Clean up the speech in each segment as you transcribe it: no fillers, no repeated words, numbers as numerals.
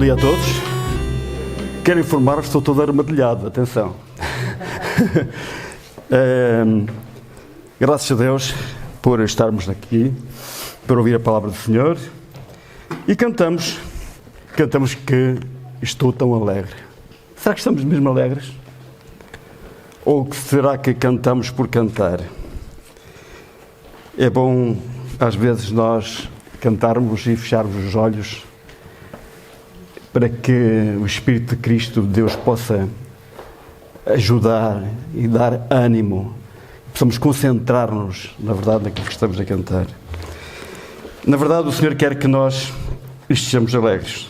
dia a todos. Quero informar-vos que estou todo armadilhado, atenção. Graças a Deus por estarmos aqui, por ouvir a palavra do Senhor. E cantamos que estou tão alegre. Será que estamos mesmo alegres? Ou será que cantamos por cantar? É bom, às vezes, nós cantarmos e fecharmos os olhos para que o Espírito de Cristo, Deus, possa ajudar e dar ânimo. Possamos concentrar-nos, na verdade, naquilo que estamos a cantar. Na verdade, o Senhor quer que nós estejamos alegres.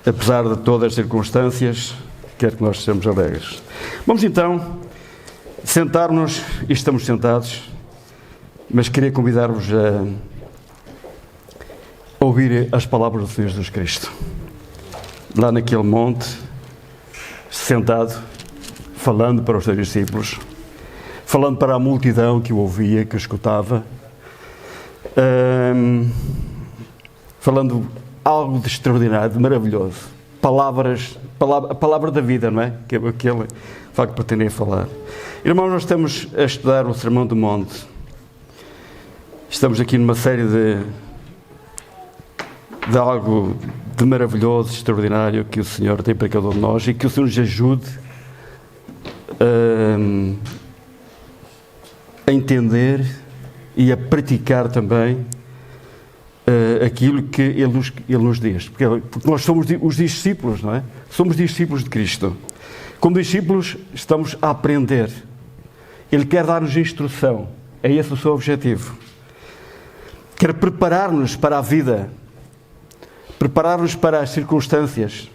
Apesar de todas as circunstâncias, quer que nós estejamos alegres. Vamos então sentar-nos, e estamos sentados, mas queria convidar-vos a ouvir as palavras do Senhor Jesus Cristo. Lá naquele monte, sentado, falando para os seus discípulos, falando para a multidão que o ouvia, que o escutava, falando algo de extraordinário, de maravilhoso. A palavra da vida, não é? Que é aquele facto que pretendem falar. Irmãos, nós estamos a estudar o Sermão do Monte. Estamos aqui numa série de algo de maravilhoso, extraordinário que o Senhor tem para cada um de nós e que o Senhor nos ajude a entender e a praticar também aquilo que Ele nos diz. Porque nós somos os discípulos, não é? Somos discípulos de Cristo. Como discípulos, estamos a aprender. Ele quer dar-nos instrução. É esse o seu objetivo. Quer preparar-nos para a vida, preparar-nos para as circunstâncias,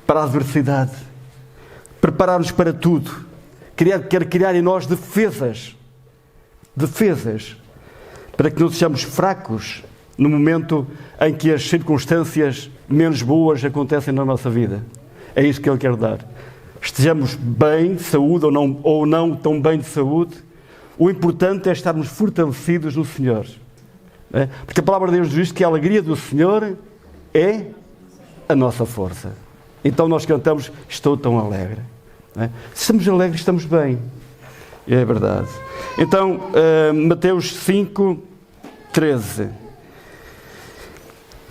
para a adversidade, preparar-nos para tudo. Quer criar em nós defesas, para que não sejamos fracos no momento em que as circunstâncias menos boas acontecem na nossa vida. É isso que Ele quer dar. Estejamos bem de saúde ou não tão bem de saúde, o importante é estarmos fortalecidos no Senhor. É? Porque a palavra de Deus diz que a alegria do Senhor é a nossa força. Então nós cantamos, estou tão alegre. É? Se estamos alegres, estamos bem. É verdade. Então, Mateus 5:13.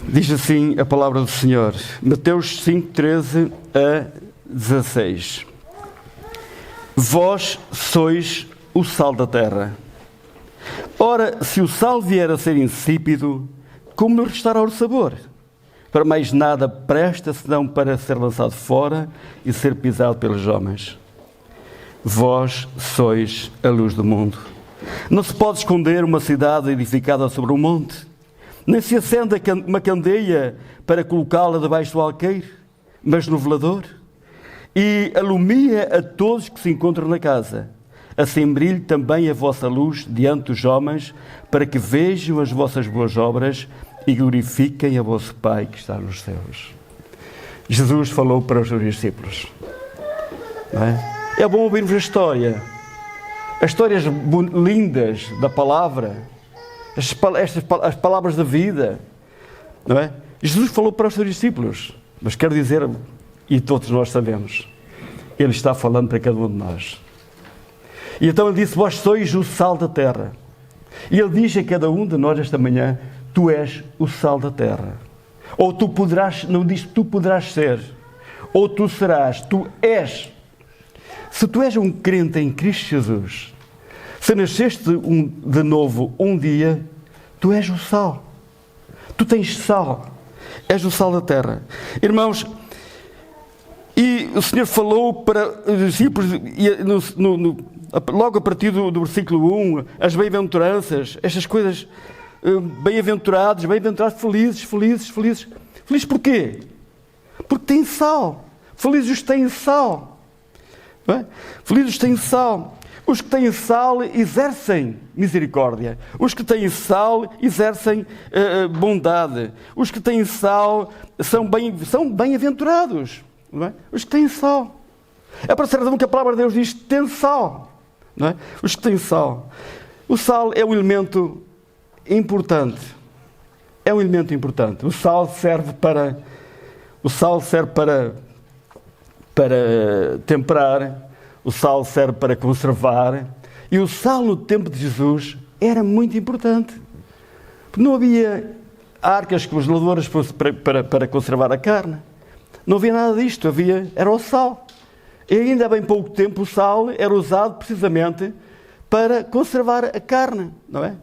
Diz assim a palavra do Senhor. Mateus 5:13 a 16. Vós sois o sal da terra. Ora, se o sal vier a ser insípido, como lhe restará o sabor? Para mais nada presta, senão para ser lançado fora e ser pisado pelos homens. Vós sois a luz do mundo. Não se pode esconder uma cidade edificada sobre um monte, nem se acende uma candeia para colocá-la debaixo do alqueire, mas no velador, e alumia a todos que se encontram na casa. Assim brilhe também a vossa luz diante dos homens, para que vejam as vossas boas obras e glorifiquem a vosso Pai que está nos céus. Jesus falou para os seus discípulos. Não é? É bom ouvirmos a história. As histórias lindas da palavra, as palavras da vida. Não é? Jesus falou para os seus discípulos, mas quero dizer, e todos nós sabemos, Ele está falando para cada um de nós. E então Ele disse, vós sois o sal da terra. E Ele diz a cada um de nós esta manhã, tu és o sal da terra. Ou tu poderás, não diz tu poderás ser, ou tu serás, tu és. Se tu és um crente em Cristo Jesus, se nasceste de novo um dia, tu és o sal. Tu tens sal. És o sal da terra. Irmãos, e o Senhor falou para os discípulos, logo a partir do versículo 1, as bem-aventuranças, estas coisas, bem-aventurados, felizes. Felizes porquê? Porque têm sal. Felizes os que têm sal. Não é? Felizes os que têm sal. Os que têm sal exercem misericórdia. Os que têm sal exercem bondade. Os que têm sal são bem-aventurados. Não é? Os que têm sal. É para ser razão que a palavra de Deus diz, tem sal. Não é? Os que têm sal. O sal é um elemento importante. É um elemento importante. O sal serve para O sal serve para temperar, o sal serve para conservar, e o sal no tempo de Jesus era muito importante. Não havia arcas congeladoras para conservar a carne. Não havia nada disto, era o sal. E ainda há bem pouco tempo o sal era usado precisamente para conservar a carne, não é?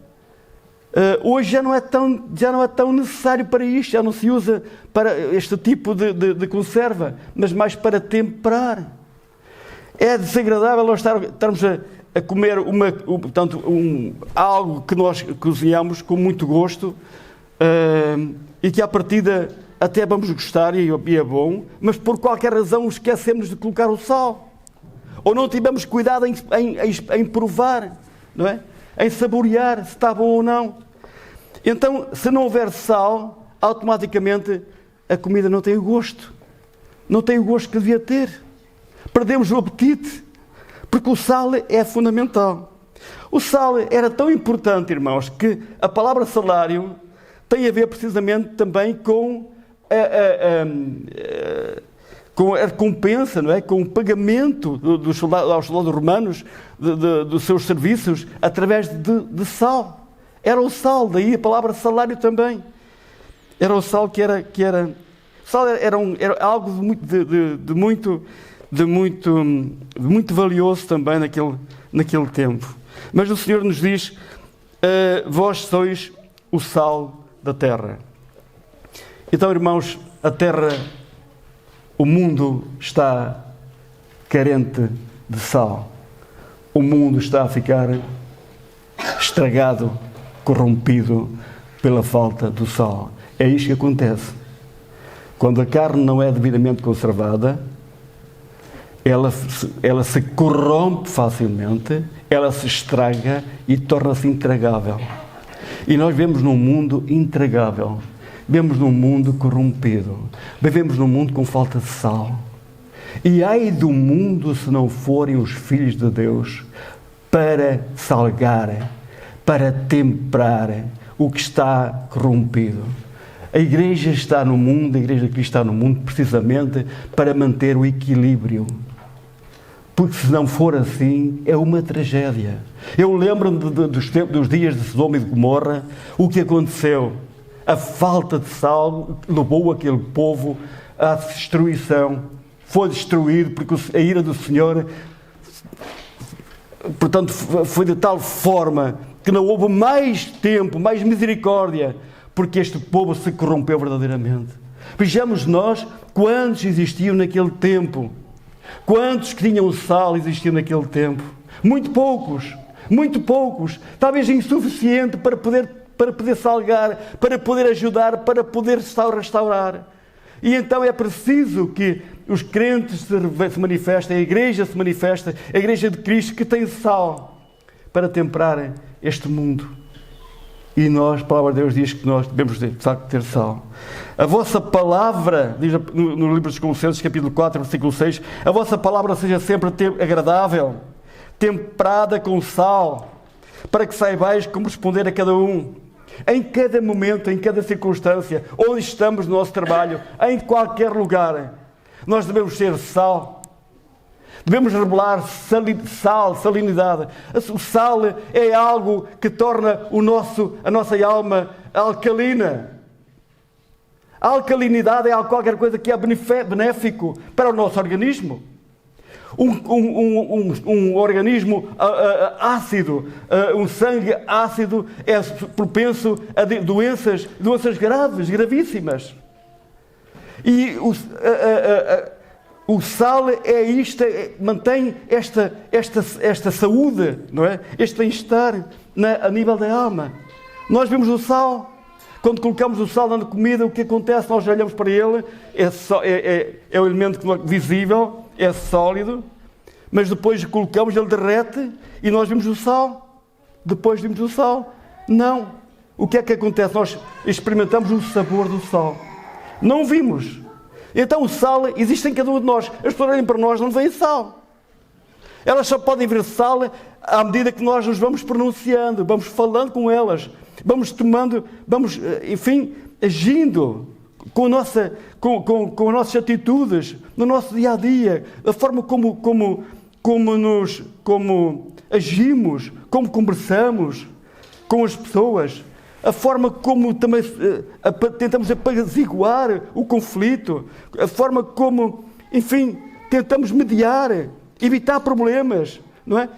Hoje já não é tão necessário para isto, já não se usa para este tipo de conserva, mas mais para temperar. É desagradável nós estarmos a comer algo que nós cozinhamos com muito gosto e que à partida até vamos gostar e é bom, mas por qualquer razão esquecemos de colocar o sal. Ou não tivemos cuidado em provar, não é? Em saborear se está bom ou não. Então, se não houver sal, automaticamente a comida não tem o gosto. Não tem o gosto que devia ter. Perdemos o apetite, porque o sal é fundamental. O sal era tão importante, irmãos, que a palavra salário tem a ver precisamente também com a recompensa, não é? Com o pagamento aos soldados romanos dos seus serviços através de sal. Era o sal, daí a palavra salário também. Era o sal que era sal era algo de muito valioso também naquele tempo. Mas o Senhor nos diz: vós sois o sal da terra. Então, irmãos, a terra, o mundo está carente de sal. O mundo está a ficar estragado, corrompido pela falta do sal. É isto que acontece. Quando a carne não é devidamente conservada, ela se corrompe facilmente, ela se estraga e torna-se intragável. E nós vivemos num mundo intragável. Vivemos num mundo corrompido. Vivemos num mundo com falta de sal. E ai do mundo se não forem os filhos de Deus para salgar, para temperar o que está corrompido. A Igreja está no mundo, a Igreja de Cristo está no mundo precisamente para manter o equilíbrio. Porque se não for assim, é uma tragédia. Eu lembro-me dos dias de Sodoma e de Gomorra, o que aconteceu. A falta de sal levou aquele povo à destruição. Foi destruído porque a ira do Senhor, portanto, foi de tal forma que não houve mais tempo, mais misericórdia, porque este povo se corrompeu verdadeiramente. Vejamos nós quantos existiam naquele tempo. Quantos que tinham sal existiam naquele tempo? Muito poucos, talvez insuficiente para poder salgar, para poder ajudar, para poder restaurar. E então é preciso que os crentes se manifestem, a Igreja se manifesta, a Igreja de Cristo que tem sal para temperar este mundo. E nós, a palavra de Deus diz que nós devemos de facto ter sal. A vossa palavra, diz no livro dos Colossenses, capítulo 4, versículo 6, a vossa palavra seja sempre agradável, temperada com sal, para que saibais como responder a cada um. Em cada momento, em cada circunstância, onde estamos no nosso trabalho, em qualquer lugar, nós devemos ser sal. Devemos revelar salinidade. O sal é algo que torna a nossa alma alcalina. A alcalinidade é qualquer coisa que é benéfico para o nosso organismo. Um organismo ácido, um sangue ácido é propenso a doenças gravíssimas. E o sal é isto, mantém esta saúde, não é? Este bem-estar a nível da alma. Nós vemos o sal, quando colocamos o sal na comida, o que acontece? Nós olhamos para ele, é um elemento visível, é sólido, mas depois colocamos, ele derrete e nós vimos o sal. Depois vimos o sal. Não. O que é que acontece? Nós experimentamos o sabor do sal. Não vimos. Então o sal existe em cada um de nós. As pessoas olham para nós, não veem sal. Elas só podem ver sal à medida que nós nos vamos pronunciando, vamos falando com elas, vamos tomando, enfim, agindo com as nossas atitudes, no nosso dia-a-dia, a forma como agimos, como conversamos com as pessoas, a forma como também tentamos apaziguar o conflito, a forma como, enfim, tentamos mediar, evitar problemas, não é?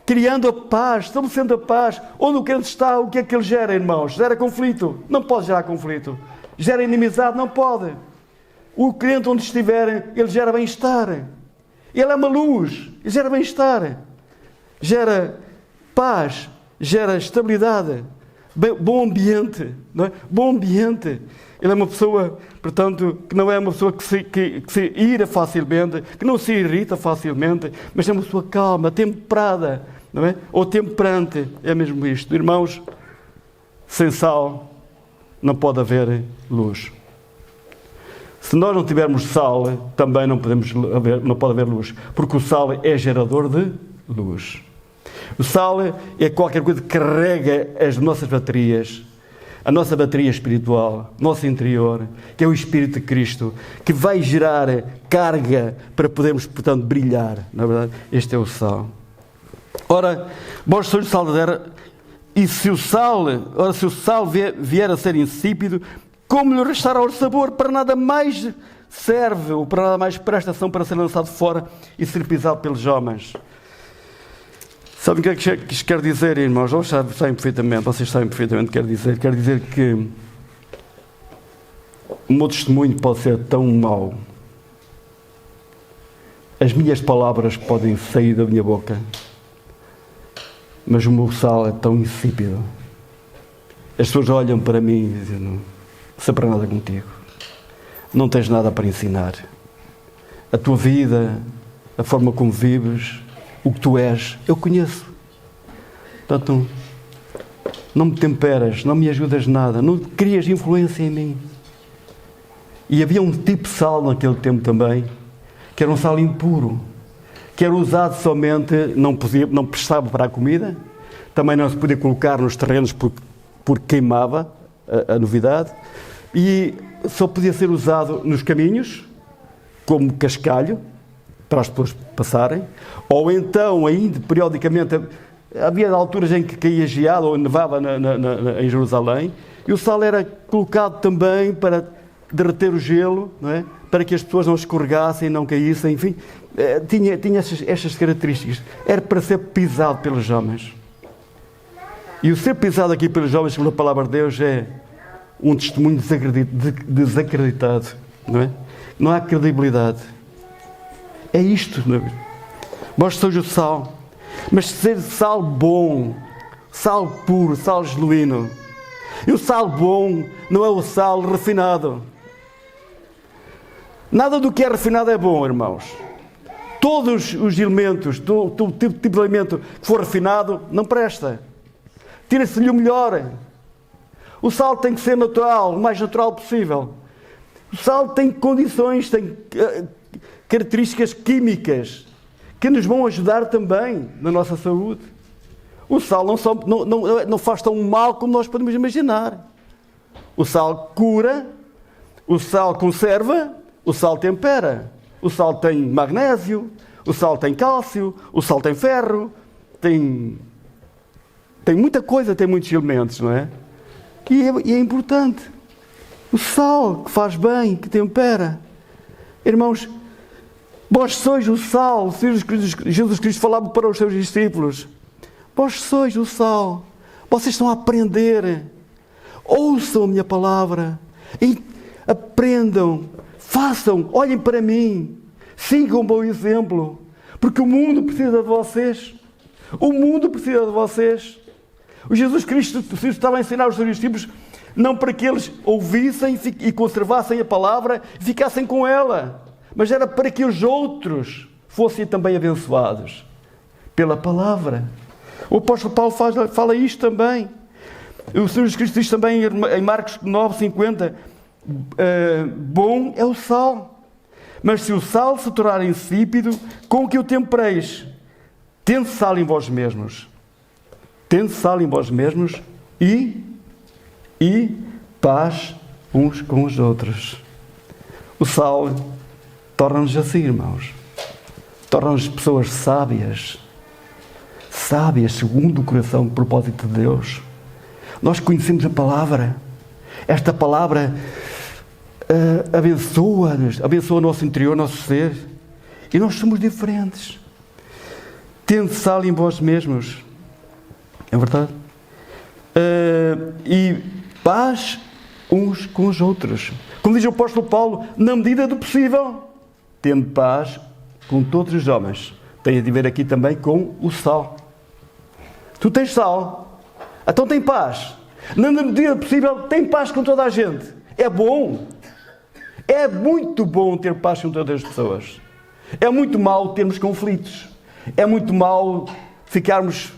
Criando a paz, estabelecendo a paz. Onde o crente está, o que é que ele gera, irmãos? Gera conflito? Não pode gerar conflito. Gera inimizade? Não pode. O crente onde estiver, ele gera bem-estar. Ele é uma luz, ele gera bem-estar. Gera paz, gera estabilidade, bom ambiente, não é? Bom ambiente. Ele é uma pessoa, portanto, que não é uma pessoa que se ira facilmente, que não se irrita facilmente, mas é uma pessoa calma, temperada, não é? Ou temperante, é mesmo isto. Irmãos, sem sal não pode haver luz. Se nós não tivermos sal, também não pode haver luz, porque o sal é gerador de luz. O sal é qualquer coisa que carrega as nossas baterias, a nossa bateria espiritual, nosso interior, que é o Espírito de Cristo, que vai gerar carga para podermos, portanto, brilhar. Na verdade, este é o sal. Ora, vós sois o sal da terra, e se o sal vier a ser insípido, como lhe restaurar o sabor? Para nada mais serve, ou para nada mais presta ação para ser lançado fora e ser pisado pelos homens. Sabem o que é que isto quer dizer, irmãos? Vocês sabem perfeitamente o que quer dizer. Quer dizer que o meu testemunho pode ser tão mau. As minhas palavras podem sair da minha boca, mas o meu sal é tão insípido. As pessoas olham para mim e dizem: não sei para nada contigo. Não tens nada para ensinar. A tua vida, a forma como vives, o que tu és, eu conheço. Portanto, não me temperas, não me ajudas nada, não crias influência em mim. E havia um tipo de sal naquele tempo também, que era um sal impuro, que era usado somente, não prestava para a comida, também não se podia colocar nos terrenos porque queimava a novidade, e só podia ser usado nos caminhos, como cascalho, para as pessoas passarem, ou então, ainda periodicamente, havia alturas em que caía geado ou nevava em Jerusalém, e o sal era colocado também para derreter o gelo, não é? Para que as pessoas não escorregassem, não caíssem, enfim, tinha estas características. Era para ser pisado pelos homens. E o ser pisado aqui pelos homens, pela palavra de Deus, é um testemunho desacreditado, não é? Não há credibilidade. É isto, não é? Vós sois o sal, mas ser sal bom, sal puro, sal genuíno. E o sal bom não é o sal refinado. Nada do que é refinado é bom, irmãos. Todos os elementos, todo tipo de alimento que for refinado, não presta. Tira-se-lhe o melhor. O sal tem que ser natural, o mais natural possível. O sal tem condições, tem características químicas que nos vão ajudar também na nossa saúde. O sal não faz tão mal como nós podemos imaginar. O sal cura, o sal conserva, o sal tempera. O sal tem magnésio, o sal tem cálcio, o sal tem ferro, tem muita coisa, tem muitos elementos, não é? E é importante. O sal que faz bem, que tempera. Irmãos, vós sois o sal. Jesus Cristo falava para os seus discípulos: vós sois o sal. Vocês estão a aprender. Ouçam a minha palavra e aprendam, façam, olhem para mim, sigam um bom exemplo, porque o mundo precisa de vocês. O mundo precisa de vocês. O Jesus Cristo estava a ensinar os seus discípulos não para que eles ouvissem e conservassem a palavra e ficassem com ela, mas era para que os outros fossem também abençoados pela palavra. O apóstolo Paulo fala isto também. O Senhor Jesus Cristo diz também em Marcos 9:50, bom é o sal, mas se o sal se tornar insípido, com que o tempereis? Tende sal em vós mesmos. Tende sal em vós mesmos e paz uns com os outros. O sal torna-nos assim, irmãos. Torna-nos pessoas sábias. Sábias segundo o coração, o propósito de Deus. Nós conhecemos a palavra. Esta palavra abençoa-nos, abençoa o nosso interior, o nosso ser. E nós somos diferentes. Tende sal em vós mesmos. É verdade? E paz uns com os outros. Como diz o apóstolo Paulo, na medida do possível, tendo paz com todos os homens. Tem a ver aqui também com o sal. Tu tens sal, então tem paz. Na medida do possível, tem paz com toda a gente. É bom. É muito bom ter paz com todas as pessoas. É muito mau termos conflitos. É muito mau ficarmos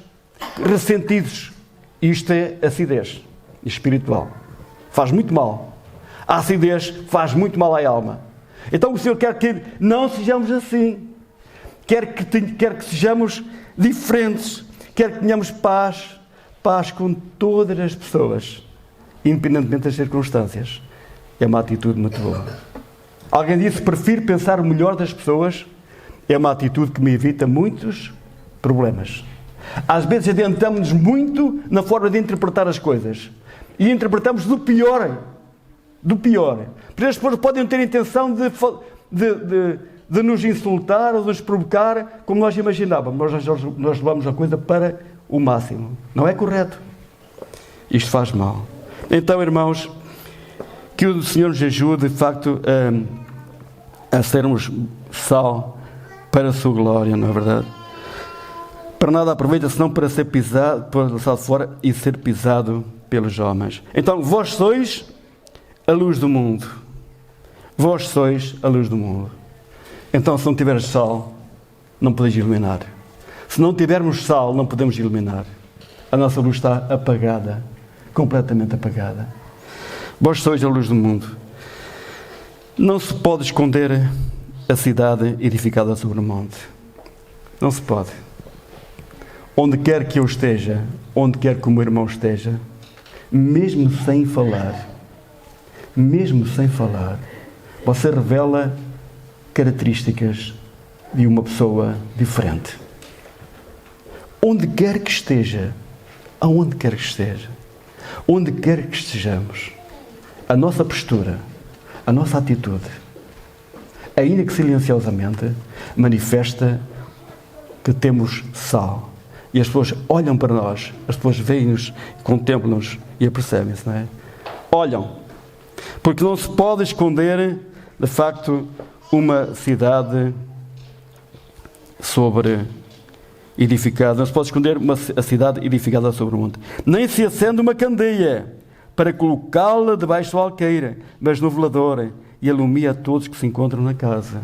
ressentidos. Isto é acidez espiritual. Faz muito mal. A acidez faz muito mal à alma. Então o Senhor quer que não sejamos assim. Quer que sejamos diferentes. Quer que tenhamos paz. Paz com todas as pessoas. Independentemente das circunstâncias. É uma atitude muito boa. Alguém disse, prefiro pensar o melhor das pessoas. É uma atitude que me evita muitos problemas. Às vezes adiantamos-nos muito na forma de interpretar as coisas. E interpretamos do pior. Do pior. Porque as pessoas podem ter a intenção de nos insultar ou de nos provocar como nós imaginávamos. Nós levamos a coisa para o máximo. Não é correto. Isto faz mal. Então, irmãos, que o Senhor nos ajude, de facto, a sermos sal para a sua glória, não é verdade? Para nada aproveita senão para ser pisado, para lançado fora e ser pisado pelos homens. Então, vós sois a luz do mundo. Vós sois a luz do mundo. Então, se não tiveres sal, não podes iluminar. Se não tivermos sal, não podemos iluminar. A nossa luz está apagada, completamente apagada. Vós sois a luz do mundo. Não se pode esconder a cidade edificada sobre o monte. Não se pode. Onde quer que eu esteja, onde quer que o meu irmão esteja, mesmo sem falar, você revela características de uma pessoa diferente. Onde quer que esteja, aonde quer que esteja, onde quer que estejamos, a nossa postura, a nossa atitude, ainda que silenciosamente, manifesta que temos sal. E as pessoas olham para nós, as pessoas veem-nos, contemplam-nos e apercebem-se, não é? Olham. Porque não se pode esconder, de facto, uma cidade edificada. Não se pode esconder a cidade edificada sobre o monte. Nem se acende uma candeia para colocá-la debaixo do alqueire, mas no velador, e alumia a todos que se encontram na casa.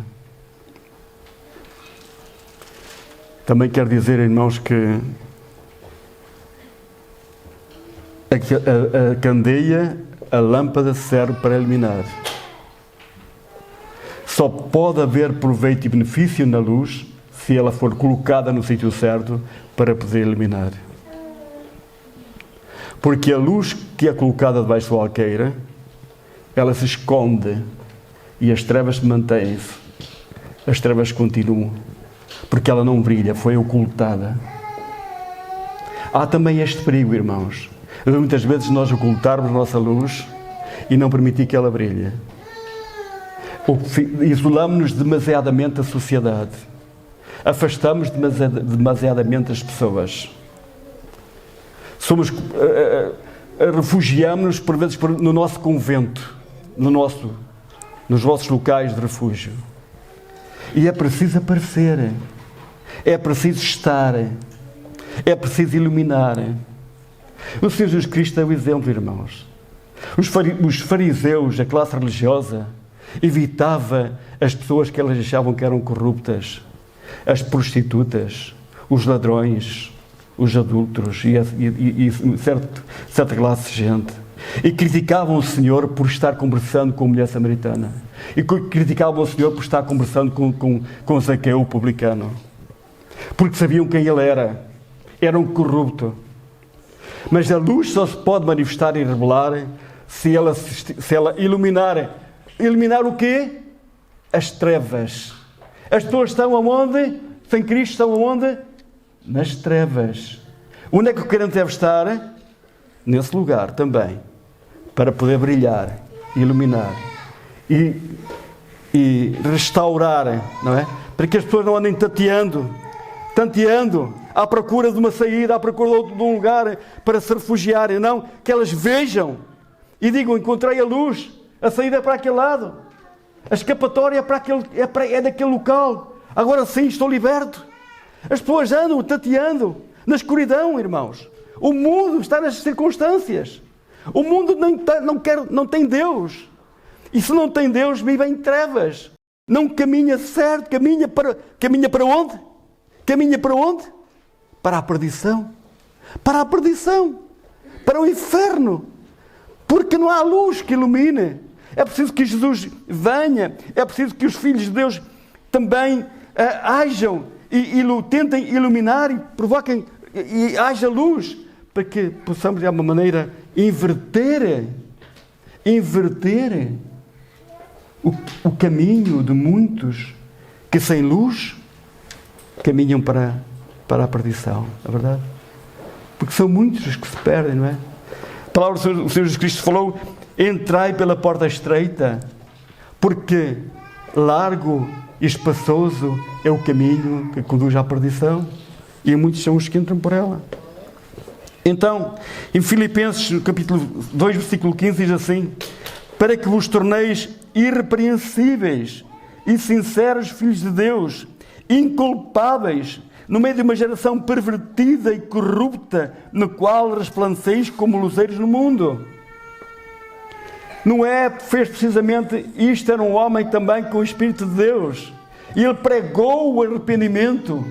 Também quero dizer, irmãos, que a candeia, a lâmpada serve para iluminar. Só pode haver proveito e benefício na luz se ela for colocada no sítio certo para poder iluminar. Porque a luz que é colocada debaixo do alqueire, ela se esconde e as trevas mantêm-se. As trevas continuam. Porque ela não brilha, foi ocultada. Há também este perigo, irmãos. Muitas vezes nós ocultarmos a nossa luz e não permitir que ela brilhe. Isolamos-nos demasiadamente da sociedade. Afastamos demasiadamente as pessoas. Refugiamos-nos, por vezes, no nosso convento, nos vossos locais de refúgio. E é preciso aparecer. É preciso estar. É preciso iluminar. O Senhor Jesus Cristo é o exemplo, irmãos. Os fariseus, a classe religiosa, evitava as pessoas que elas achavam que eram corruptas, as prostitutas, os ladrões, os adúlteros e certa classe de gente. E criticavam o Senhor por estar conversando com a mulher samaritana. E criticavam o Senhor por estar conversando com Zaqueu, o publicano. Porque sabiam quem ele era. Era um corrupto. Mas a luz só se pode manifestar e revelar se ela iluminar o quê? As trevas. As pessoas estão aonde? Sem Cristo estão aonde? Nas trevas. Onde é que o crente deve estar? Nesse lugar também, para poder brilhar, iluminar e restaurar, não é? Para que as pessoas não andem tateando à procura de uma saída, à procura de um lugar para se refugiarem, não, que elas vejam e digam: encontrei a luz, a saída é para aquele lado, a escapatória é daquele local, agora sim estou liberto. As pessoas andam tateando na escuridão, irmãos. O mundo está nas circunstâncias. O mundo não tem Deus. E se não tem Deus, vive em trevas. Não caminha certo, caminha para onde? Caminha para onde? Para a perdição. Para a perdição. Para o inferno. Porque não há luz que ilumine. É preciso que Jesus venha. É preciso que os filhos de Deus também hajam e tentem iluminar e provoquem e haja luz, para que possamos de alguma maneira inverter o caminho de muitos que sem luz caminham para a perdição, é verdade? Porque são muitos os que se perdem, não é? A palavra do Senhor Jesus Cristo falou: entrai pela porta estreita, porque largo e espaçoso é o caminho que conduz à perdição, e muitos são os que entram por ela. Então, em Filipenses, no capítulo 2, versículo 15, diz assim: para que vos torneis irrepreensíveis e sinceros filhos de Deus, inculpáveis, no meio de uma geração pervertida e corrupta, no qual resplandeceis como luzeiros no mundo. Noé fez precisamente isto, era um homem também com o Espírito de Deus. E ele pregou o arrependimento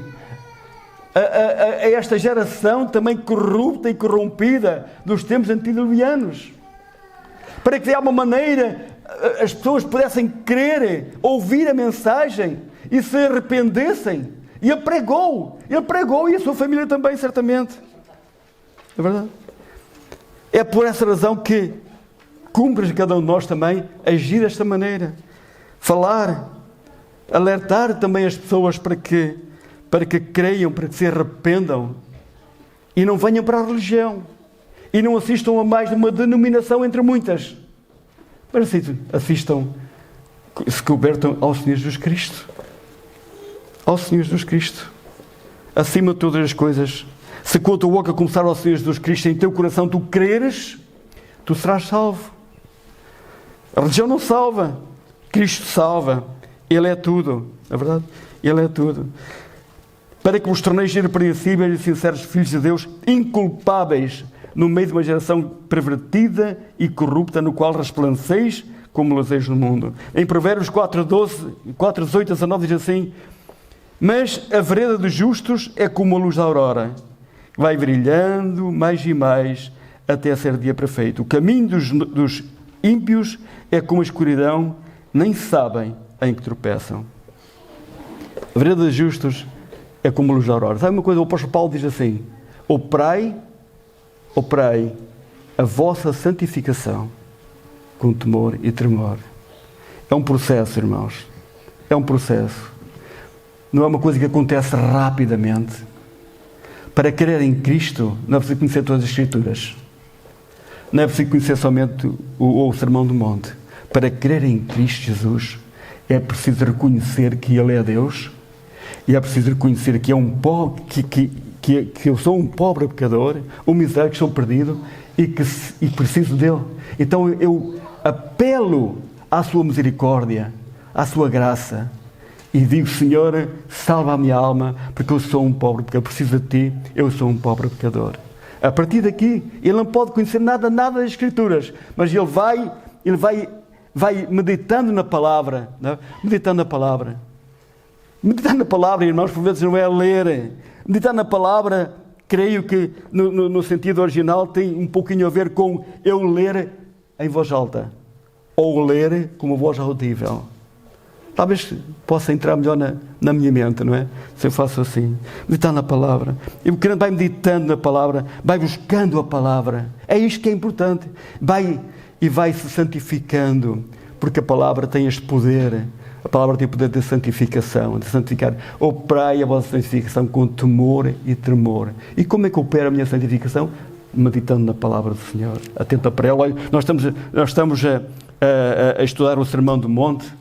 a esta geração também corrupta e corrompida dos tempos antediluvianos. Para que de alguma maneira as pessoas pudessem crer, ouvir a mensagem e se arrependessem. E ele pregou e a sua família também, certamente. É verdade? É por essa razão que cumpre cada um de nós também agir desta maneira. Falar, alertar também as pessoas para que creiam, para que se arrependam e não venham para a religião e não assistam a mais de uma denominação entre muitas, mas assistam, se convertam ao Senhor Jesus Cristo. Ao Senhor Jesus Cristo. Acima de todas as coisas, se com a tua boca confessar ao Senhor Jesus Cristo, em teu coração tu creres, tu serás salvo. A religião não salva, Cristo salva. Ele é tudo, é verdade? Ele é tudo. Para que vos torneis irrepreensíveis e sinceros filhos de Deus, inculpáveis no meio de uma geração pervertida e corrupta, no qual resplandeceis como luzeiros no mundo. Em Provérbios 4:18-19 diz assim: mas a vereda dos justos é como a luz da aurora, vai brilhando mais e mais até ser dia perfeito. O caminho dos ímpios é como a escuridão, nem sabem em que tropeçam. A vereda dos justos é como a luz da aurora. Sabe uma coisa? O apóstolo Paulo diz assim: operai a vossa santificação com temor e tremor. É um processo, irmãos. É um processo. Não é uma coisa que acontece rapidamente. Para crer em Cristo, não é preciso conhecer todas as Escrituras. Não é preciso conhecer somente o Sermão do Monte. Para crer em Cristo Jesus, é preciso reconhecer que Ele é Deus, e é preciso reconhecer que é um pobre, que eu sou um pobre pecador, um miserável, que estou perdido e preciso dele. Então eu apelo à sua misericórdia, à sua graça, e digo: Senhor, salva a minha alma, porque eu sou um pobre pecador, preciso de Ti, eu sou um pobre pecador. A partir daqui, ele não pode conhecer nada das Escrituras, mas ele vai meditando na palavra, não é? Meditando na palavra. Meditar na palavra, irmãos, por vezes não é ler. Meditar na palavra, creio que no sentido original tem um pouquinho a ver com eu ler em voz alta, ou ler com uma voz audível. Talvez possa entrar melhor na minha mente, não é? Se eu faço assim. Meditar na palavra. E o crente vai meditando na palavra, vai buscando a palavra. É isto que é importante. Vai e vai se santificando, porque a palavra tem este poder. A palavra tem o poder de santificação, de santificar. Operai a vossa santificação com temor e tremor. E como é que opera a minha santificação? Meditando na palavra do Senhor, atenta para ela. Olha, nós estamos a estudar o Sermão do Monte,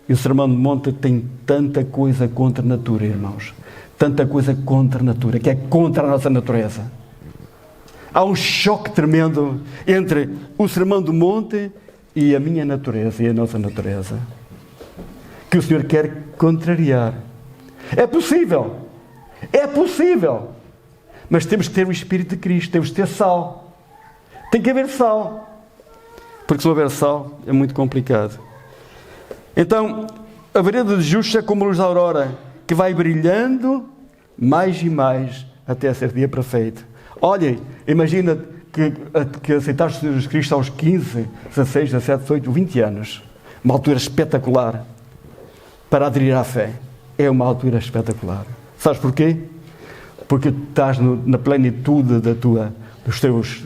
e o Sermão do Monte tem tanta coisa contra a natura, irmãos. Tanta coisa contra a natura, que é contra a nossa natureza. Há um choque tremendo entre o Sermão do Monte e a minha natureza e a nossa natureza, que o Senhor quer contrariar. É possível, mas temos que ter o Espírito de Cristo, temos que ter sal, tem que haver sal, porque se não houver sal é muito complicado. Então a vereda de justos é como a luz da aurora, que vai brilhando mais e mais até ser dia perfeito. Olhem, imagina que aceitaste Jesus Cristo aos 15, 16, 17, 18, 20 anos, uma altura espetacular para aderir à fé. É uma altura espetacular. Sabes porquê? Porque estás na plenitude dos teus,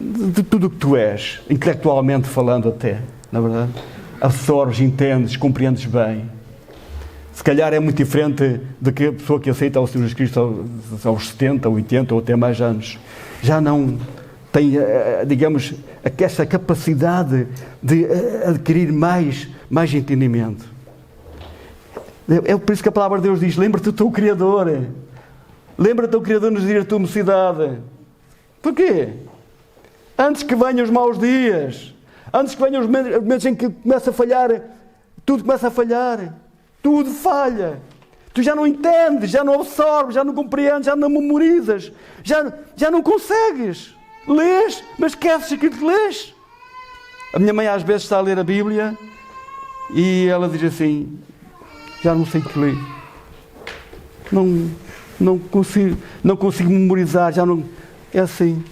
de tudo o que tu és, intelectualmente falando até, na verdade. Absorves, entendes, compreendes bem. Se calhar é muito diferente do que a pessoa que aceita o Senhor Jesus Cristo aos 70, 80 ou até mais anos. Já não tem, digamos, essa capacidade de adquirir mais entendimento. É por isso que a palavra de Deus diz: lembra-te do teu Criador. Lembra-te do teu Criador nos dias da tua mocidade. Porquê? Antes que venham os maus dias, antes que venham os momentos em que começa a falhar, tudo começa a falhar, tudo falha. Tu já não entendes, já não absorves, já não compreendes, já não memorizas, já não consegues. Lês, mas esqueces aquilo que lês. A minha mãe às vezes está a ler a Bíblia e ela diz assim: já não sei o que ler. Não consigo memorizar, já não... É assim.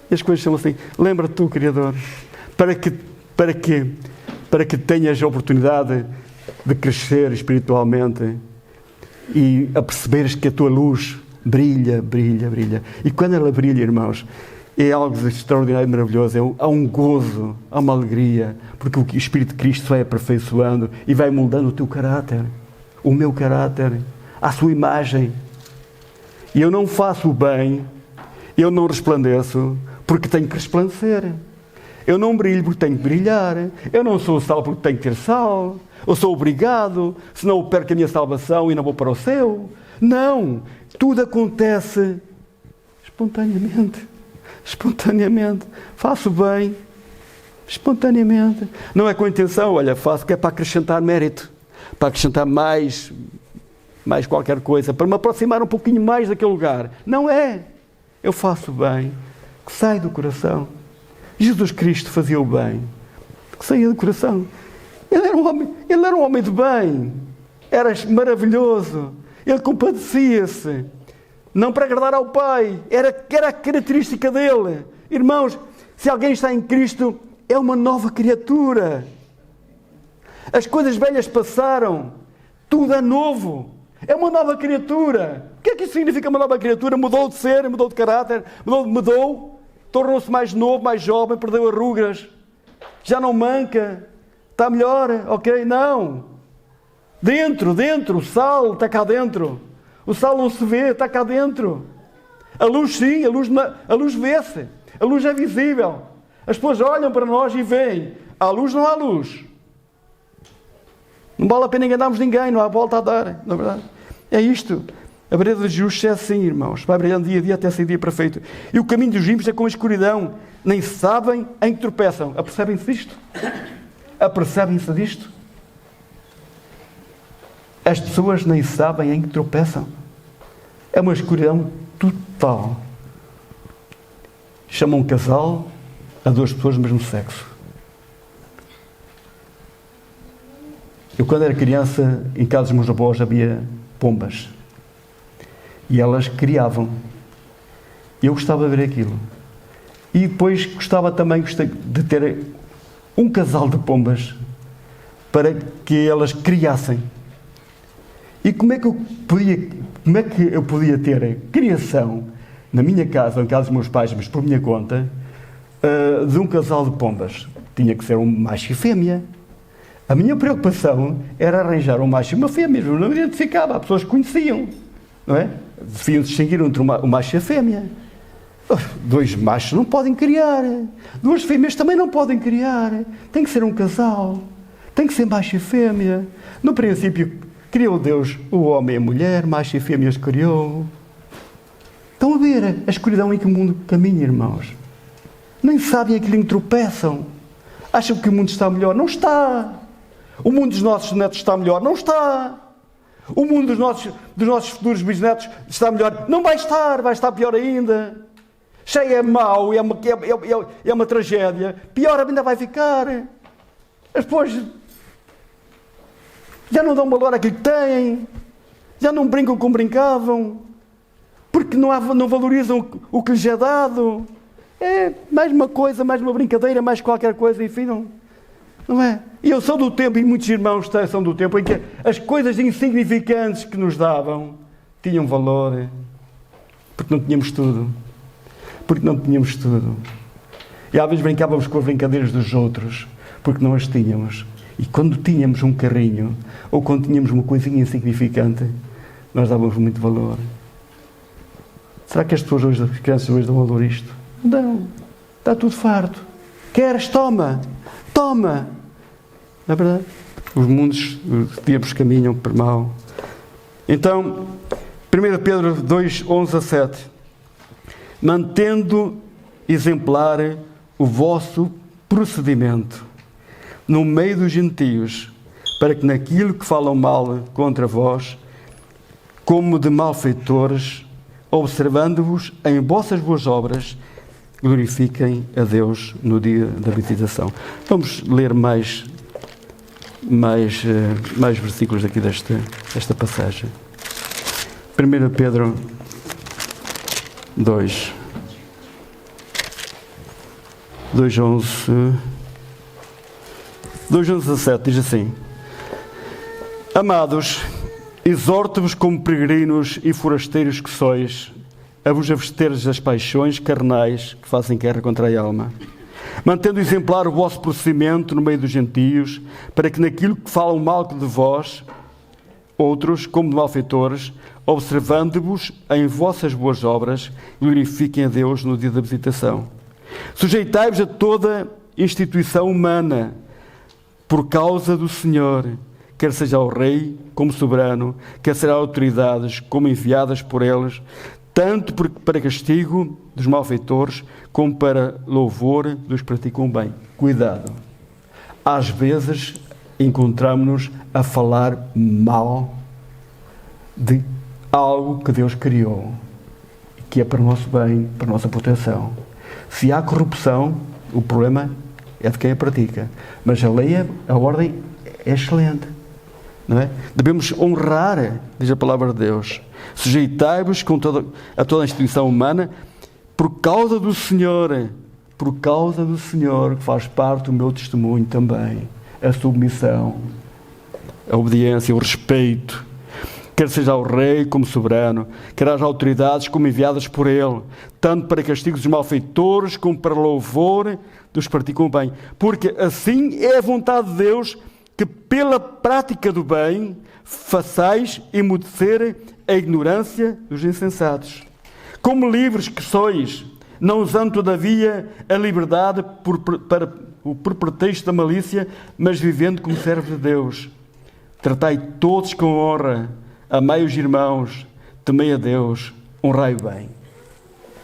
As coisas são assim. Lembra-te tu, Criador, para que tenhas a oportunidade de crescer espiritualmente e a perceberes que a tua luz brilha. E quando ela brilha, irmãos, é algo extraordinário e maravilhoso. Há um gozo, há uma alegria, porque o Espírito de Cristo vai aperfeiçoando e vai moldando o teu caráter, o meu caráter, à sua imagem. E eu não faço o bem, eu não resplandeço porque tenho que resplandecer. Eu não brilho porque tenho que brilhar. Eu não sou sal porque tenho que ter sal. Eu sou obrigado, senão eu perco a minha salvação e não vou para o céu. Não, tudo acontece espontaneamente. Faço bem, espontaneamente. Não é com intenção, olha, faço que é para acrescentar mérito, para acrescentar mais qualquer coisa, para me aproximar um pouquinho mais daquele lugar. Não é. Eu faço bem, que sai do coração. Jesus Cristo fazia o bem, que saía do coração. Ele era um homem de bem, era maravilhoso, ele compadecia-se, não para agradar ao Pai, era a característica dele. Irmãos, se alguém está em Cristo, é uma nova criatura. As coisas velhas passaram, tudo é novo, é uma nova criatura. O que é que isso significa, uma nova criatura? Mudou de ser, mudou de caráter, mudou, tornou-se mais novo, mais jovem, perdeu as rugas, já não manca, está melhor, ok? Não. Dentro, o sal está cá dentro. O sal não se vê, está cá dentro. A luz sim, a luz vê-se, a luz é visível. As pessoas olham para nós e veem. Há luz, não há luz. Não vale a pena enganarmos ninguém, não há volta a dar, na verdade. É isto. A vereda de justos é assim, irmãos. Vai brilhando dia a dia até ser dia perfeito. E o caminho dos ímpios é como a escuridão. Nem sabem em que tropeçam. Apercebem-se disto? Apercebem-se disto? As pessoas nem sabem em que tropeçam. É uma escuridão total. Chamam um casal a duas pessoas do mesmo sexo. Eu, quando era criança, em casa dos meus avós havia pombas. E elas criavam. E eu gostava de ver aquilo. E depois gostava também de ter um casal de pombas para que elas criassem. E como é que eu podia ter criação na minha casa, ou em casa dos meus pais, mas por minha conta, de um casal de pombas. Tinha que ser um macho e fêmea. A minha preocupação era arranjar um macho e uma fêmea. Eu não identificava, as pessoas conheciam. Não é? Deviam distinguir entre o macho e a fêmea. 2 machos não podem criar. 2 fêmeas também não podem criar. Tem que ser um casal. Tem que ser macho e fêmea. No princípio, criou Deus o homem e a mulher, macho e fêmea os criou. Estão a ver a escuridão em que o mundo caminha, irmãos? Nem sabem aquilo em que tropeçam. Acham que o mundo está melhor? Não está. O mundo dos nossos netos está melhor? Não está. O mundo dos nossos futuros bisnetos está melhor? Não vai estar pior ainda. Cheio é mau, é uma tragédia. Pior ainda vai ficar. As pessoas já não dão valor àquilo que têm, já não brincam como brincavam, porque não valorizam o que lhes é dado. É mais uma coisa, mais uma brincadeira, mais qualquer coisa, enfim, não é? E eu sou do tempo, e muitos irmãos são do tempo, em que as coisas insignificantes que nos davam tinham valor, porque não tínhamos tudo. Porque não tínhamos tudo. E às vezes brincávamos com as brincadeiras dos outros, porque não as tínhamos. E quando tínhamos um carrinho, ou quando tínhamos uma coisinha insignificante, nós dávamos muito valor. Será que as crianças hoje dão valor a isto? Não. Está tudo farto. Queres? Toma. Toma. Não é verdade? Os tempos caminham para mal. Então, 1 Pedro 2, 11 a 7. Mantendo exemplar o vosso procedimento no meio dos gentios, para que naquilo que falam mal contra vós, como de malfeitores, observando-vos em vossas boas obras, glorifiquem a Deus no dia da visitação. Vamos ler mais versículos aqui desta passagem. 1 Pedro 2, 2:11 a 7, diz assim: Amados, exorto-vos como peregrinos e forasteiros que sois, a vos absteres das paixões carnais que fazem guerra contra a alma, mantendo exemplar o vosso procedimento no meio dos gentios, para que naquilo que falam mal de vós, outros, como de malfeitores, observando-vos em vossas boas obras, glorifiquem a Deus no dia da visitação. Sujeitai-vos a toda instituição humana, por causa do Senhor, quer seja o rei como soberano, quer seja autoridades como enviadas por eles, tanto para castigo dos malfeitores, como para louvor dos que praticam bem. Cuidado. Às vezes encontramos-nos a falar mal de algo que Deus criou, que é para o nosso bem, para a nossa proteção. Se há corrupção, o problema é de quem a pratica. Mas a ordem é excelente. Não é? Devemos honrar, diz a palavra de Deus. Sujeitai-vos a toda a instituição humana por causa do Senhor. Por causa do Senhor, que faz parte do meu testemunho também. A submissão, a obediência, o respeito. Quer seja ao rei como soberano, quer às autoridades como enviadas por ele, tanto para castigos dos malfeitores como para louvor dos que praticam o bem. Porque assim é a vontade de Deus, que pela prática do bem façais emudecer a ignorância dos insensatos. Como livres que sois, não usando todavia a liberdade por pretexto da malícia, mas vivendo como servos de Deus. Tratai todos com honra, amai os irmãos, temei a Deus, honrai bem.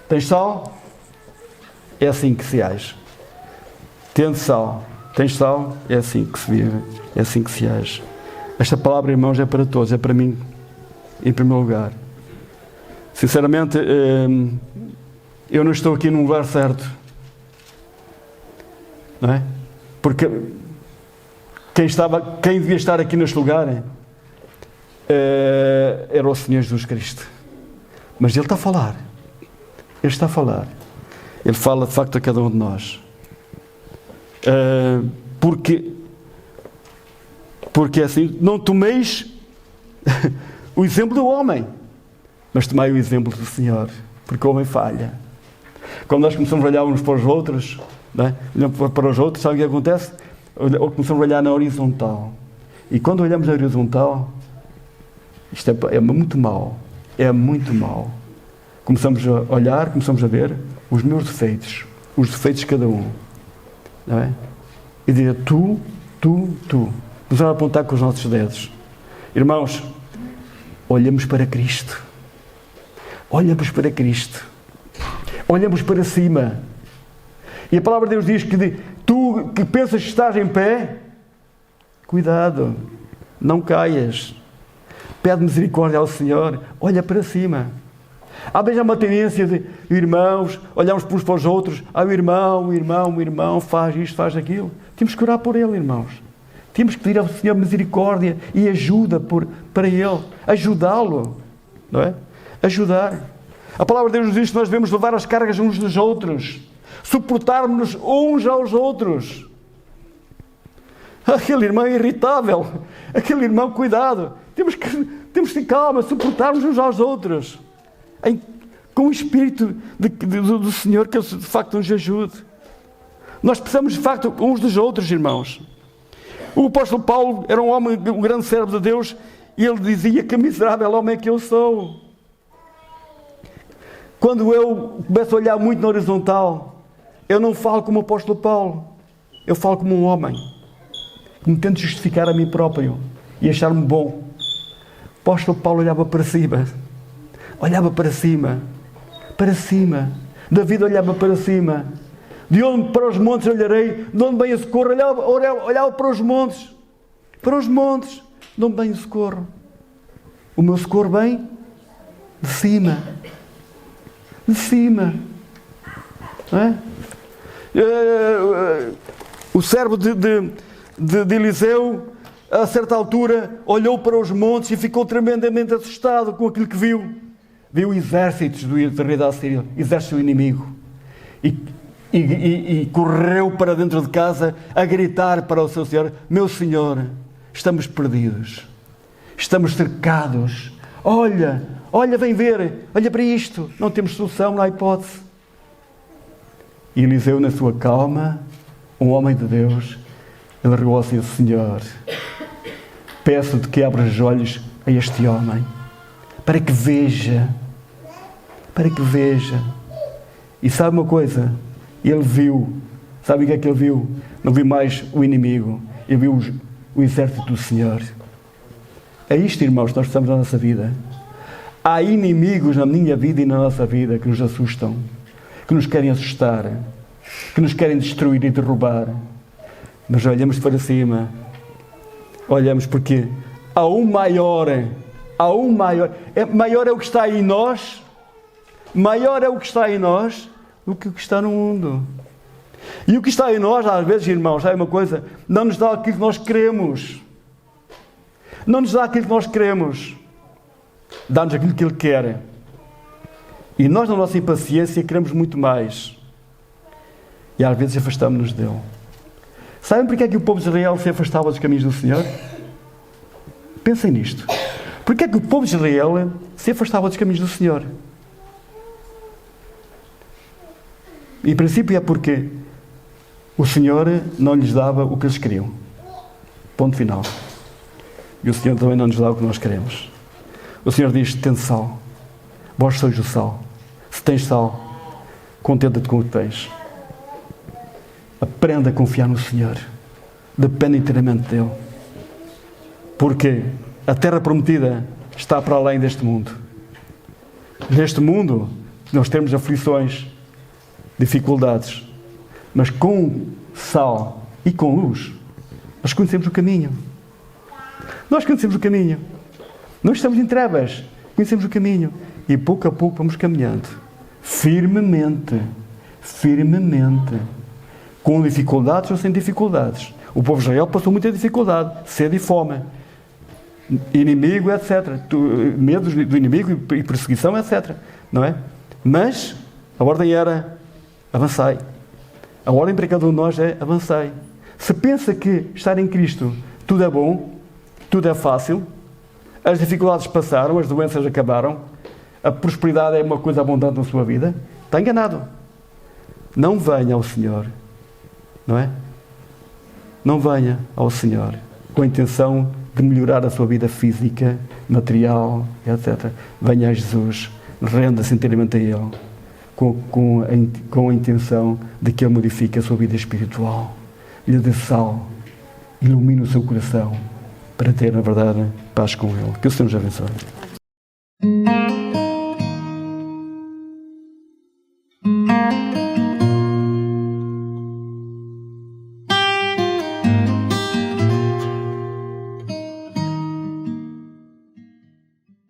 Tens sal? É assim que se age. Tende sal. Tens sal? É assim que se vive. É assim que se age. Esta palavra, irmãos, é para todos. É para mim, em primeiro lugar. Sinceramente, eu não estou aqui num lugar certo. Não é? Porque quem devia estar aqui neste lugar era o Senhor Jesus Cristo. Mas Ele está a falar. Ele está a falar. Ele fala de facto a cada um de nós. Porque assim, não tomeis o exemplo do homem, mas tomai o exemplo do Senhor, porque o homem falha. Quando nós começamos a olhar uns para os outros, não é? Olhamos para os outros, sabe o que acontece? Ou começamos a olhar na horizontal. E quando olhamos na horizontal, isto é muito mau. É muito mau. Começamos a olhar, começamos a ver os meus defeitos. Os defeitos de cada um. Não é? E dizer tu. Começamos a apontar com os nossos dedos. Irmãos, olhamos para Cristo. Olhamos para Cristo. Olhamos para cima. E a palavra de Deus diz que tu que pensas que estás em pé, cuidado, não caias. Pede misericórdia ao Senhor. Olha para cima. Há bem já uma tendência de irmãos, olhamos uns para os outros. O irmão faz isto, faz aquilo. Temos que orar por ele, irmãos. Temos que pedir ao Senhor misericórdia e ajuda para ele. Ajudá-lo. Não é? Ajudar. A palavra de Deus nos diz que nós devemos levar as cargas uns dos outros. Suportarmos-nos uns aos outros. Aquele irmão é irritável. Aquele irmão, cuidado. Temos que ter calma, suportarmos uns aos outros. Com o Espírito do Senhor, que Ele de facto nos ajude. Nós precisamos de facto uns dos outros, irmãos. O apóstolo Paulo era um homem, um grande servo de Deus, e ele dizia que miserável homem é que eu sou. Quando eu começo a olhar muito na horizontal, eu não falo como o apóstolo Paulo. Eu falo como um homem, que me tento justificar a mim próprio e achar-me bom. O apóstolo Paulo olhava para cima. Olhava para cima. Para cima. David olhava para cima. De onde para os montes olharei, de onde vem o socorro. Olhava para os montes. Para os montes, de onde vem o socorro. O meu socorro vem de cima. De cima. Não é? O servo de Eliseu, a certa altura, olhou para os montes e ficou tremendamente assustado com aquilo que viu. Viu exércitos do rei da Assíria, exército inimigo. E correu para dentro de casa a gritar para o seu Senhor: meu Senhor, estamos perdidos. Estamos cercados. Olha, vem ver. Olha para isto. Não temos solução, não há hipótese. E Eliseu, na sua calma, um homem de Deus, ele rogou assim: Senhor, peço-te que abras os olhos a este homem, para que veja. E sabe uma coisa? Ele viu. Sabe o que é que ele viu? Não viu mais o inimigo. Ele viu o exército do Senhor. É isto, irmãos, que nós precisamos na nossa vida. Há inimigos na minha vida e na nossa vida que nos assustam, que nos querem assustar, que nos querem destruir e derrubar. Mas olhamos para cima. Olhamos porque há um maior. Maior é o que está em nós. Maior é o que está em nós do que o que está no mundo. E o que está em nós, às vezes, irmãos, sabe uma coisa? Não nos dá aquilo que nós queremos. Não nos dá aquilo que nós queremos. Dá-nos aquilo que Ele quer. E nós, na nossa impaciência, queremos muito mais. E às vezes afastamos-nos dele. Sabem porque é que o povo de Israel se afastava dos caminhos do Senhor? Pensem nisto. Porque é que o povo de Israel se afastava dos caminhos do Senhor? Em princípio é porque o Senhor não lhes dava o que eles queriam. Ponto final. E o Senhor também não nos dá o que nós queremos. O Senhor diz: tende sal. Vós sois o sal. Se tens sal, contenta-te com o que tens. Aprenda a confiar no Senhor. Depende inteiramente dEle. Porque a terra prometida está para além deste mundo. Neste mundo, nós temos aflições, dificuldades. Mas com sal e com luz, nós conhecemos o caminho. Nós conhecemos o caminho. Não estamos em trevas. Conhecemos o caminho. E pouco a pouco vamos caminhando. Firmemente. Com dificuldades ou sem dificuldades. O povo de Israel passou muita dificuldade. Sede e fome. Inimigo, etc. Medo do inimigo e perseguição, etc. Não é? Mas a ordem era: avançai. A ordem para cada um de nós é: avancei. Se pensa que estar em Cristo tudo é bom, tudo é fácil, as dificuldades passaram, as doenças acabaram, a prosperidade é uma coisa abundante na sua vida, está enganado. Não venha ao Senhor, não é? Não venha ao Senhor com a intenção de melhorar a sua vida física, material, etc. Venha a Jesus, renda-se inteiramente a Ele, com a intenção de que Ele modifique a sua vida espiritual, lhe dê sal, ilumine o seu coração, para ter, na verdade, paz com Ele. Que o Senhor nos abençoe.